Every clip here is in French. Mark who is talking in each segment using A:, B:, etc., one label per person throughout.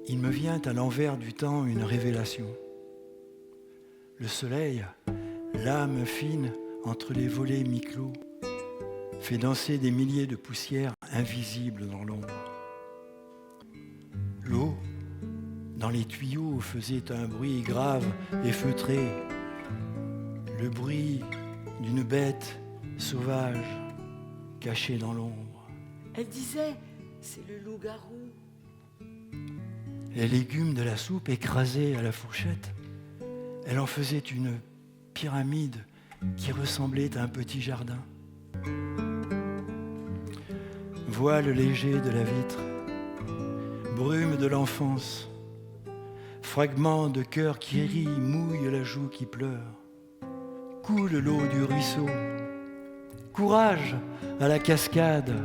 A: il me vient à l'envers du temps une révélation. Le soleil, l'âme fine entre les volets mi-clos, fait danser des milliers de poussières invisibles dans l'ombre. L'eau, dans les tuyaux, faisait un bruit grave et feutré, le bruit d'une bête sauvage cachée dans l'ombre.
B: Elle disait, c'est le loup-garou.
A: Les légumes de la soupe écrasés à la fourchette, elle en faisait une pyramide qui ressemblait à un petit jardin. Voile léger de la vitre, brume de l'enfance, fragment de cœur qui rit, mouille la joue qui pleure. Coule l'eau du ruisseau, courage à la cascade,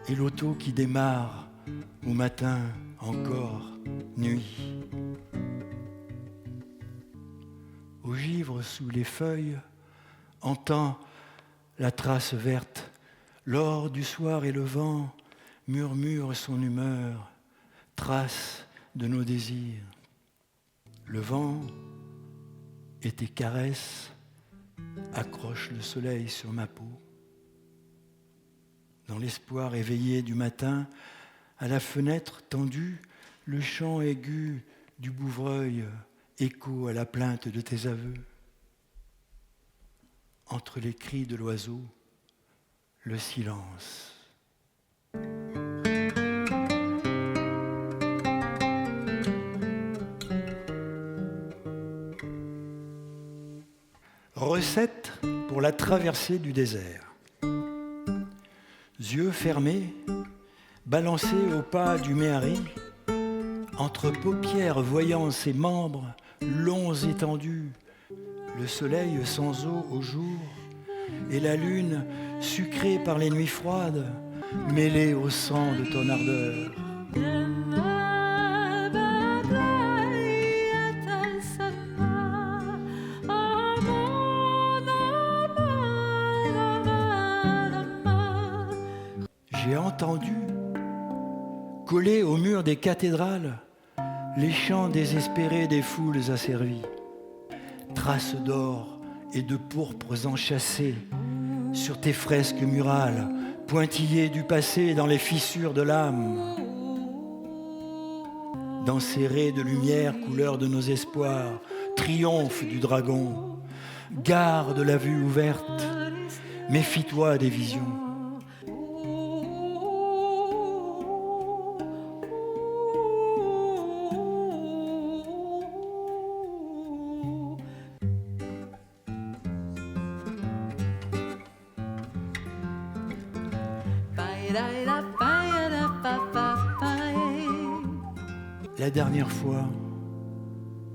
A: et l'auto qui démarre au matin encore nuit. Au givre sous les feuilles, entend la trace verte, l'or du soir et le vent murmure son humeur, trace de nos désirs. Le vent et tes caresses accrochent le soleil sur ma peau. Dans l'espoir éveillé du matin, à la fenêtre tendue, le chant aigu du bouvreuil écho à la plainte de tes aveux. Entre les cris de l'oiseau, le silence. Recette pour la traversée du désert. Yeux fermés, balancés au pas du méhari, entre paupières voyant ses membres longs étendus, le soleil sans eau au jour et la lune sucrée par les nuits froides, mêlée au sang de ton ardeur. J'ai entendu, collés au mur des cathédrales, les chants désespérés des foules asservies. Traces d'or et de pourpres enchâssées sur tes fresques murales, pointillées du passé dans les fissures de l'âme. Dans ces raies de lumière, couleur de nos espoirs, triomphe du dragon. Garde la vue ouverte, méfie-toi des visions. La dernière fois,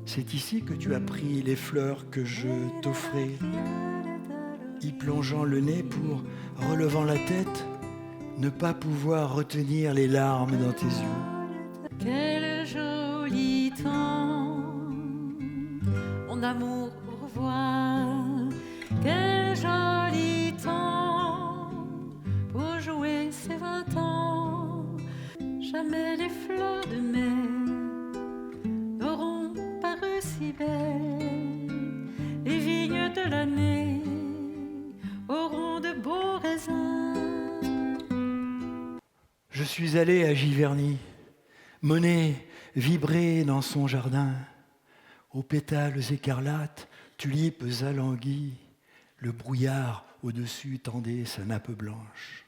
A: c'est ici que tu as pris les fleurs que je t'offrais, y plongeant le nez pour, relevant la tête, ne pas pouvoir retenir les larmes dans tes yeux.
C: Quel joli temps, mon amour, au revoir. Quel joli temps pour jouer ses 20 ans. Jamais les fleurs de mai n'auront paru si belles. Les vignes de l'année auront de beaux raisins.
A: Je suis allé à Giverny, Monet vibrait dans son jardin, aux pétales écarlates, tulipes alanguies, le brouillard au-dessus tendait sa nappe blanche.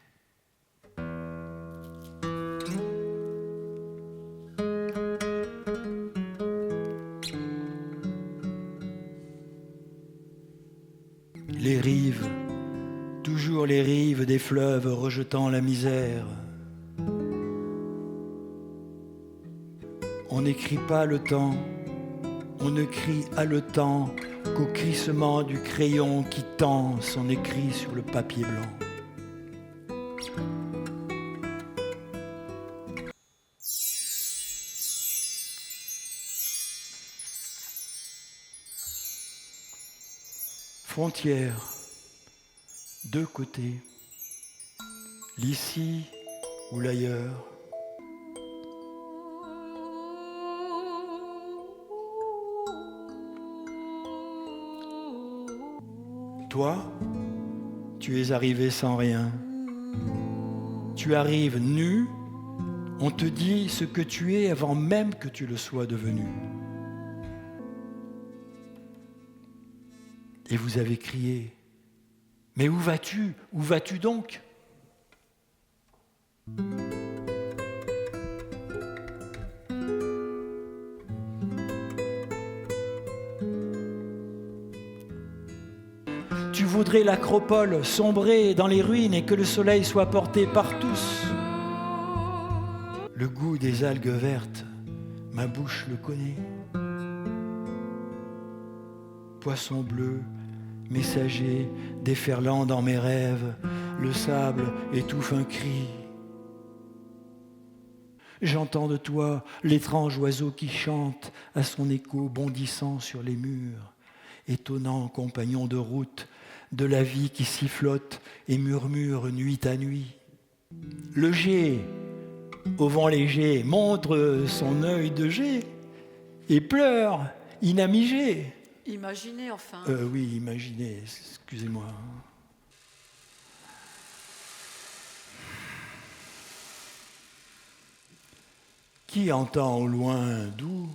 A: Les rives, toujours les rives des fleuves rejetant la misère. On n'écrit pas le temps, on ne crie haletant qu'au crissement du crayon qui tend son écrit sur le papier blanc. Frontière, deux côtés, l'ici ou l'ailleurs. Toi, tu es arrivé sans rien. Tu arrives nu, on te dit ce que tu es avant même que tu le sois devenu. Et vous avez crié, « Mais où vas-tu ? Où vas-tu donc ?» Tu voudrais l'acropole sombrer dans les ruines et que le soleil soit porté par tous. Le goût des algues vertes, ma bouche le connaît. Poisson bleu, messager, déferlant dans mes rêves, le sable étouffe un cri. J'entends de toi l'étrange oiseau qui chante à son écho bondissant sur les murs, étonnant compagnon de route de la vie qui sifflote et murmure nuit à nuit. Le jet, au vent léger, montre son œil de jet et pleure, inamigé.
B: Imaginez enfin.
A: Oui, imaginez, excusez-moi. Qui entend au loin d'où?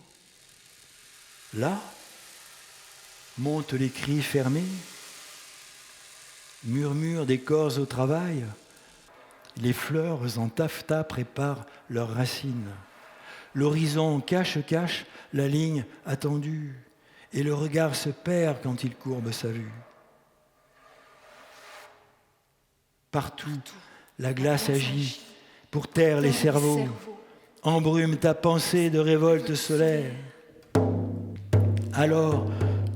A: Là, montent les cris fermés, murmurent des corps au travail, les fleurs en taffetas préparent leurs racines. L'horizon cache la ligne attendue, et le regard se perd quand il courbe sa vue. Partout, la glace agit pour taire les cerveaux, embrume ta pensée de révolte solaire. Alors,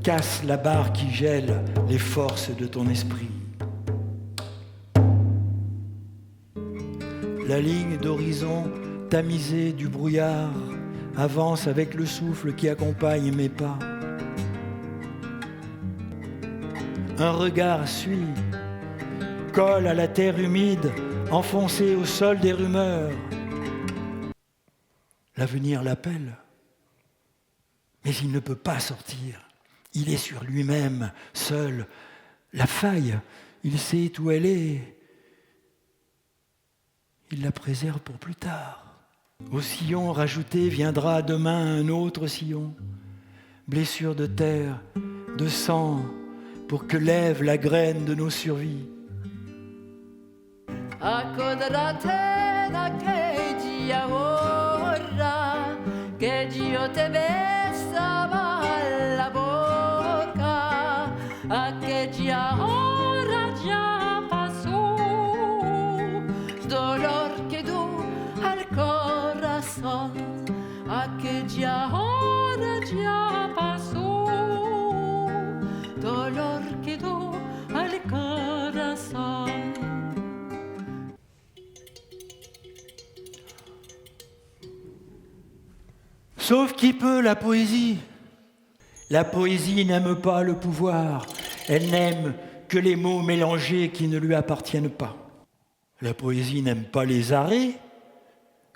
A: casse la barre qui gèle les forces de ton esprit. La ligne d'horizon tamisée du brouillard avance avec le souffle qui accompagne mes pas. Un regard suit, colle à la terre humide, enfoncée au sol des rumeurs. L'avenir l'appelle, mais il ne peut pas sortir. Il est sur lui-même, seul. La faille, il sait où elle est. Il la préserve pour plus tard. Au sillon rajouté viendra demain un autre sillon. Blessure de terre, de sang, pour que lève la graine de nos survies. Sauf qui peut la poésie. La poésie n'aime pas le pouvoir. Elle n'aime que les mots mélangés qui ne lui appartiennent pas. La poésie n'aime pas les arrêts.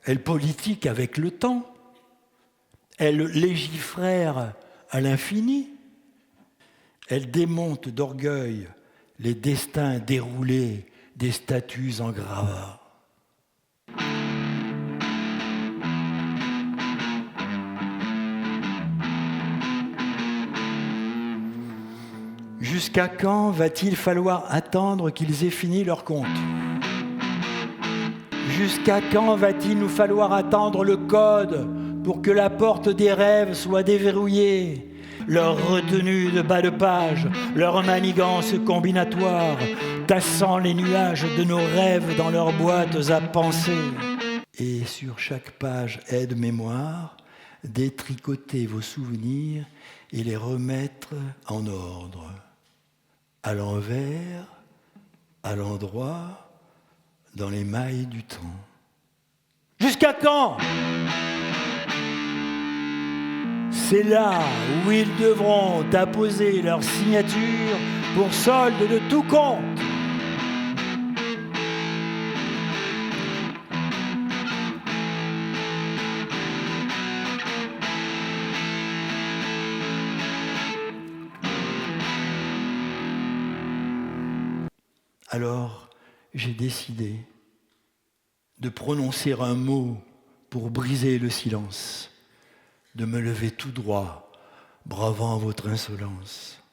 A: Elle politique avec le temps. Elle légifère à l'infini. Elle démonte d'orgueil les destins déroulés des statues en gravats. Jusqu'à quand va-t-il falloir attendre qu'ils aient fini leur compte ? Jusqu'à quand va-t-il nous falloir attendre le code pour que la porte des rêves soit déverrouillée ? Leur retenue de bas de page, leur manigance combinatoire, tassant les nuages de nos rêves dans leurs boîtes à penser. Et sur chaque page aide-mémoire, détricoter vos souvenirs et les remettre en ordre. À l'envers, à l'endroit, dans les mailles du temps. Jusqu'à quand ? C'est là où ils devront apposer leur signature pour solde de tout compte. Alors, j'ai décidé de prononcer un mot pour briser le silence, de me lever tout droit, bravant votre insolence.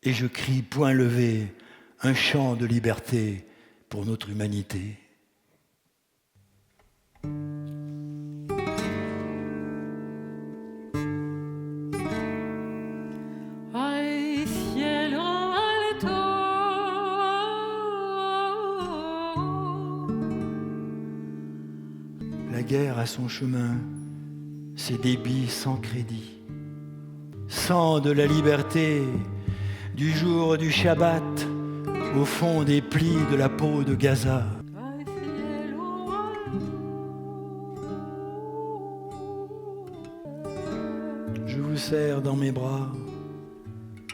A: Et je crie poing levé, un chant de liberté pour notre humanité.
C: Ay, cielo alto,
A: La guerre a son chemin, ses débits sans crédit. Sang de la liberté, du jour du Shabbat, au fond des plis de la peau de Gaza.
C: ay, cielo alto.
A: Je vous serre dans mes bras,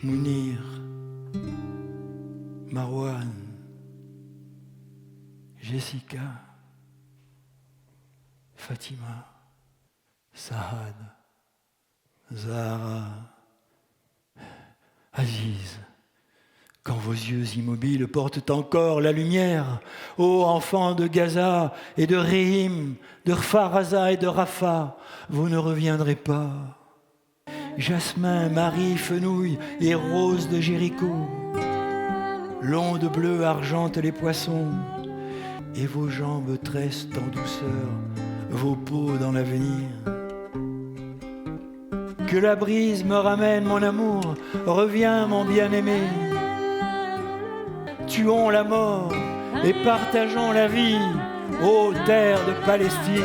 A: Mounir, Marwan, Jessica, Fatima, Saad, Zahra, Aziz. Quand vos yeux immobiles portent encore la lumière, ô enfants de Gaza et de Réhim, de Rfaraza et de Rafah, vous ne reviendrez pas. Jasmin, Marie, Fenouil et Rose de Jéricho, l'onde bleue argente les poissons, et vos jambes tressent en douceur vos peaux dans l'avenir. Que la brise me ramène mon amour, reviens mon bien-aimé. Tuons la mort et partageons la vie, ô terre de Palestine.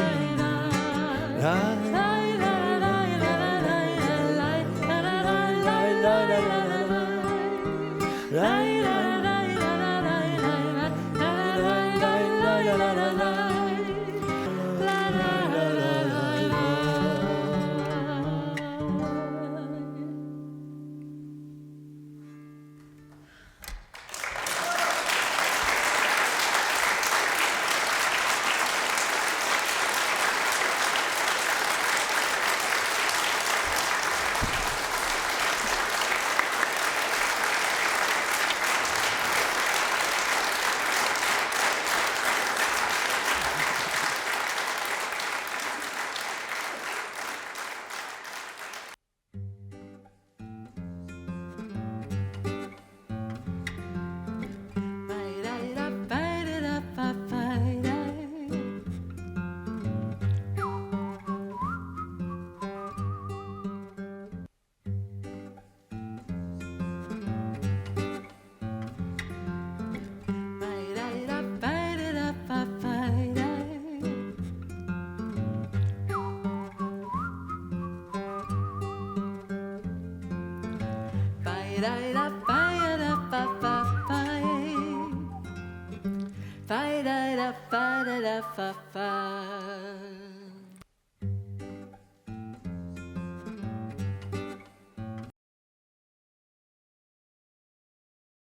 B: Fa da da fa da da fa fa.